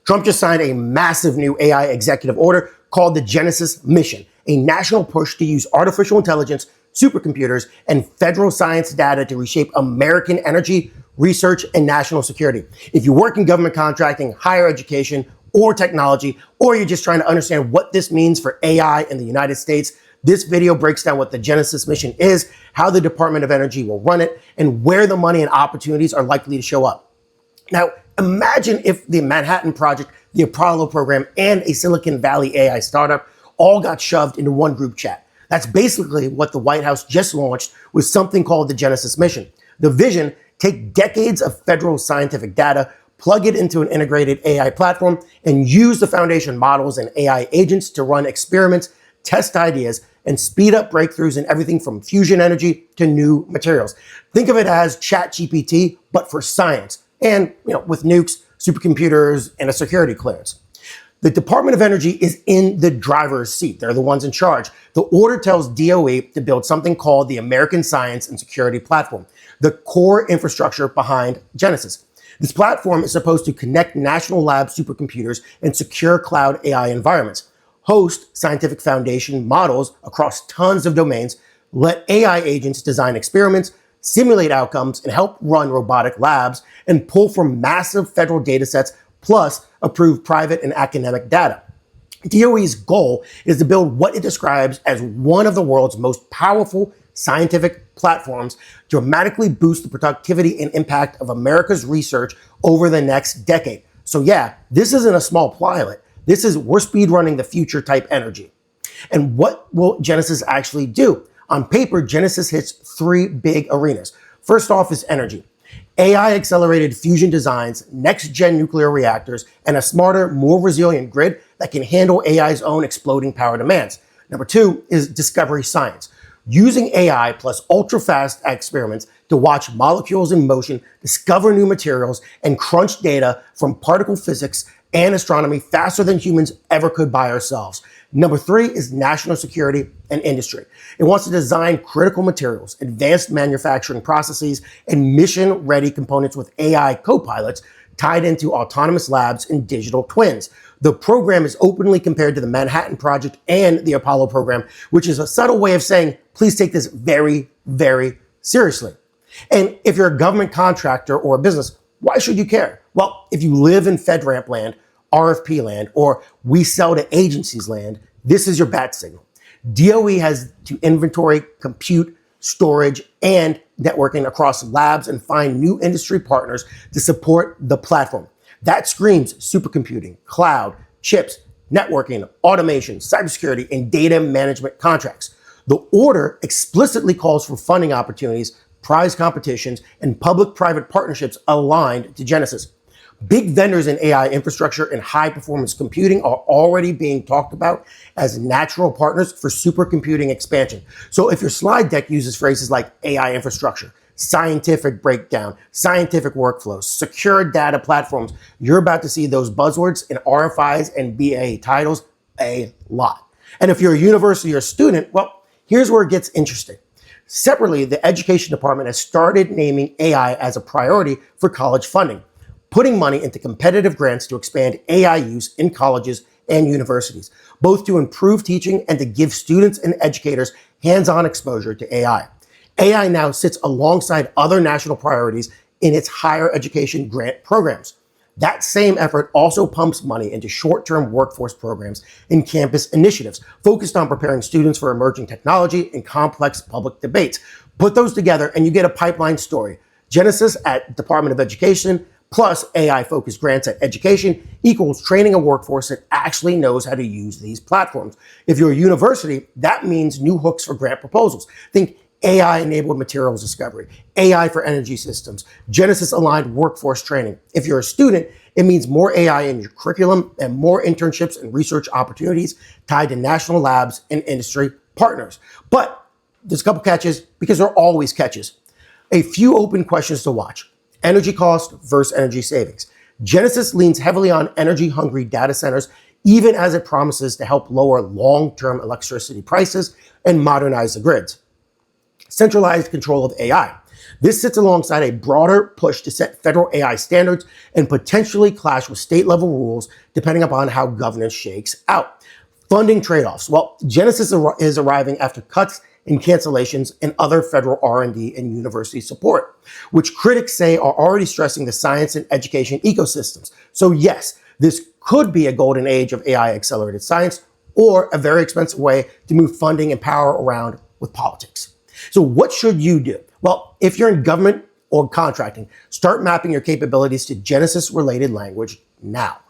Trump just signed a massive new AI executive order called the Genesis Mission, a national push to use artificial intelligence, supercomputers, and federal science data to reshape American energy, research, and national security. If you work in government contracting, higher education, or technology, or you're just trying to understand what this means for AI in the United States, this video breaks down what the Genesis Mission is, how the Department of Energy will run it, and where the money and opportunities are likely to show up. Now, imagine if the Manhattan Project, the Apollo program, and a Silicon Valley AI startup all got shoved into one group chat. That's basically what the White House just launched with something called the Genesis Mission. The vision: take decades of federal scientific data, plug it into an integrated AI platform, and use the foundation models and AI agents to run experiments, test ideas, and speed up breakthroughs in everything from fusion energy to new materials. Think of it as ChatGPT, but for science, and with nukes, supercomputers, and a security clearance. The Department of Energy is in the driver's seat. They're the ones in charge. The order tells DOE to build something called the American Science and Security Platform, the core infrastructure behind Genesis. This platform is supposed to connect national lab supercomputers and secure cloud AI environments, host scientific foundation models across tons of domains, let AI agents design experiments, simulate outcomes, and help run robotic labs, and pull from massive federal datasets plus approve private and academic data. DOE's goal is to build what it describes as one of the world's most powerful scientific platforms, dramatically boost the productivity and impact of America's research over the next decade. So yeah, this isn't a small pilot. We're speed running the future type energy. And what will Genesis actually do? On paper, Genesis hits three big arenas. First off is energy. AI accelerated fusion designs, next-gen nuclear reactors, and a smarter, more resilient grid that can handle AI's own exploding power demands. Number two is discovery science. Using AI plus ultra-fast experiments to watch molecules in motion, discover new materials, and crunch data from particle physics and astronomy faster than humans ever could by ourselves. Number three is national security and industry. It wants to design critical materials, advanced manufacturing processes, and mission-ready components with AI co-pilots tied into autonomous labs and digital twins. The program is openly compared to the Manhattan Project and the Apollo program, which is a subtle way of saying, please take this very, very seriously. And if you're a government contractor or a business, why should you care? Well, if you live in FedRAMP land, RFP land, or we sell to agencies land, this is your bat signal. DOE has to inventory, compute, storage, and networking across labs and find new industry partners to support the platform. That screams supercomputing, cloud, chips, networking, automation, cybersecurity, and data management contracts. The order explicitly calls for funding opportunities, prize competitions, and public-private partnerships aligned to Genesis. Big vendors in AI infrastructure and high-performance computing are already being talked about as natural partners for supercomputing expansion. So if your slide deck uses phrases like AI infrastructure, scientific breakdown, scientific workflows, secure data platforms, you're about to see those buzzwords in RFIs and BA titles a lot. And if you're a university or a student, well, here's where it gets interesting. Separately, the Education Department has started naming AI as a priority for college funding, putting money into competitive grants to expand AI use in colleges and universities, both to improve teaching and to give students and educators hands-on exposure to AI. AI now sits alongside other national priorities in its higher education grant programs. That same effort also pumps money into short-term workforce programs and campus initiatives focused on preparing students for emerging technology and complex public debates. Put those together and you get a pipeline story. Genesis at Department of Education plus AI-focused grants at education equals training a workforce that actually knows how to use these platforms. If you're a university, that means new hooks for grant proposals. Think AI-enabled materials discovery, AI for energy systems, Genesis-aligned workforce training. If you're a student, it means more AI in your curriculum and more internships and research opportunities tied to national labs and industry partners. But there's a couple catches, because there are always catches. A few open questions to watch. Energy cost versus energy savings. Genesis leans heavily on energy-hungry data centers, even as it promises to help lower long-term electricity prices and modernize the grids. Centralized control of AI. This sits alongside a broader push to set federal AI standards and potentially clash with state-level rules depending upon how governance shakes out. Funding trade-offs. Well, Genesis is arriving after cuts and cancellations and other federal R&D and university support, which critics say are already stressing the science and education ecosystems. So yes, this could be a golden age of AI accelerated science, or a very expensive way to move funding and power around with politics. So what should you do? Well, if you're in government or contracting, start mapping your capabilities to Genesis-related language now.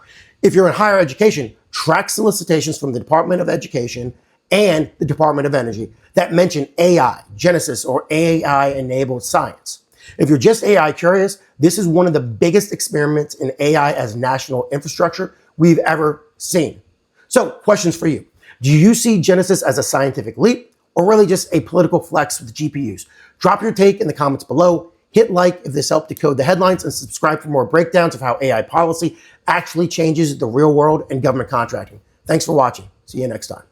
If you're in higher education, track solicitations from the Department of Education and the Department of Energy that mention AI, Genesis, or AI-enabled science. If you're just AI curious, this is one of the biggest experiments in AI as national infrastructure we've ever seen. So, questions for you. Do you see Genesis as a scientific leap or really just a political flex with GPUs? Drop your take in the comments below. Hit like if this helped decode the headlines, and subscribe for more breakdowns of how AI policy actually changes the real world and government contracting. Thanks for watching. See you next time.